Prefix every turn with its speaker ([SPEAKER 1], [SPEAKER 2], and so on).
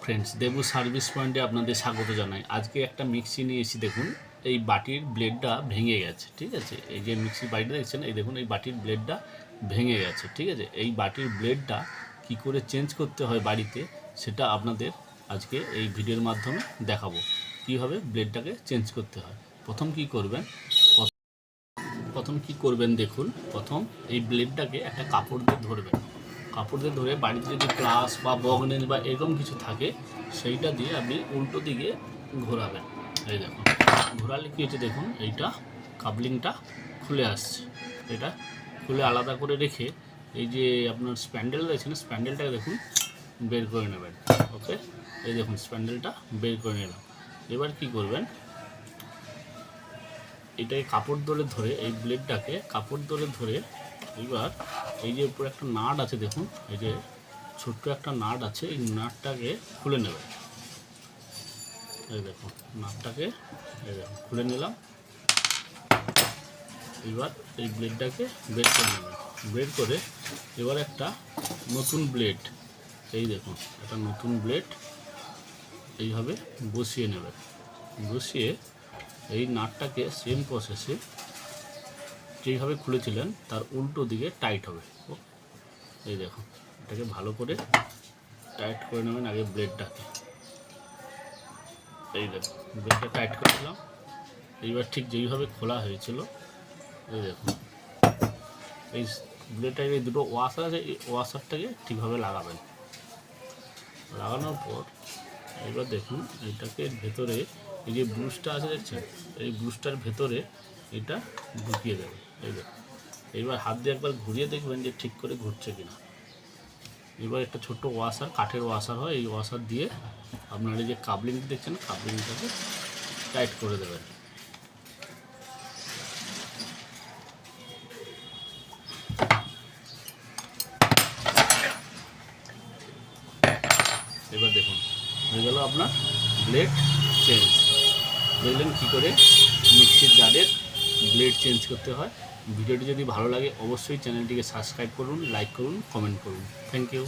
[SPEAKER 1] Friends, Debu service পয়েন্টে আপনাদের স্বাগত জানাই। আজকে একটা মিক্সি নিয়ে এসেছি। দেখুন এই বাটির ব্লেডটা ভেঙে গেছে, ঠিক আছে। এই যে মিক্সি বাটিটা দেখছেন, এই দেখুন এই বাটির ব্লেডটা ভেঙে গেছে, ঠিক আছে। এই বাটির ব্লেডটা কি করে চেঞ্জ করতে হয় বাড়িতে, সেটা আপনাদের আজকে এই ভিডিওর মাধ্যমে দেখাবো কীভাবে ব্লেডটাকে চেঞ্জ করতে হয়। প্রথম কি করবেন দেখুন, প্রথম এই ব্লেডটাকে একটা কাপড় দিয়ে ধরবেন। কাপড় দিয়ে ধরে বাড়িতে যদি প্লাস বা বগনেল বা এরকম কিছু থাকে, সেইটা দিয়ে আপনি উল্টো দিকে ঘোরাবেন। এই দেখুন, ঘোরালে কী হচ্ছে দেখুন, এইটা কাবলিংটা খুলে আসছে। এটা খুলে আলাদা করে রেখে এই যে আপনার স্প্যান্ডেল রয়েছে না, স্প্যান্ডেলটাকে দেখুন বের করে নেবেন। ওকে, এই দেখুন স্প্যান্ডেলটা বের করে নিলাম। এবার কি করবেন, এটাকে কাপড় ধরে এই ব্লেডটাকে কাপড় ধরে এবার এই যে উপরে একটা নাট আছে দেখুন, এই যে ছোট্ট একটা নাট আছে, এই নাটটাকে খুলে নেবেন। এই দেখুন নাটটাকে এই দেখুন খুলে নিলাম। এবার এই ব্লেডটাকে বের করে নেবেন। বের করে এবার একটা নতুন ব্লেড, এই দেখুন একটা নতুন ব্লেড এইভাবে বসিয়ে নেবেন। বসিয়ে এই নাটটাকে সেম প্রসেসে যেইভাবে খুলেছিলেন তার উল্টো দিকে টাইট হবে। এই দেখুন, এটাকে ভালো করে টাইট করে নেবেন আগে ব্লেডটাকে। এই দেখুন ব্লেডটা টাইট করে দিলাম। এইবার ঠিক যেইভাবে খোলা হয়েছিল, এই দেখুন এই ব্লেডটাকে দুটো ওয়াশার আছে, এই ওয়াশারটাকে ঠিকভাবে লাগাবেন। লাগানোর পর এবার দেখুন এইটাকে ভেতরে এই যে ব্রুশটা আছে দেখছেন, এই ব্রুশটার ভেতরে এটা ঢুকিয়ে দেবেন। এই দেখুন, এইবার হাত দিয়ে একবার ঘুরিয়ে দেখবেন যে ঠিক করে ঘুরছে কিনা। এবার একটা ছোট্ট ওয়াশার, কাঠের ওয়াশার হয়, এই ওয়াশার দিয়ে আপনার এই যে কাবলিংটা দেখছেন, কাবলিংটাকে টাইট করে দেবেন। এবার দেখুন হয়ে গেল আপনার ব্লেড চেঞ্জ। দেখলেন কী করে মিক্সির জারের ব্লেড চেঞ্জ করতে হয়। ভিডিওটি যদি ভালো লাগে অবশ্যই চ্যানেলটিকে সাবস্ক্রাইব করুন, লাইক করুন, কমেন্ট করুন। Thank you.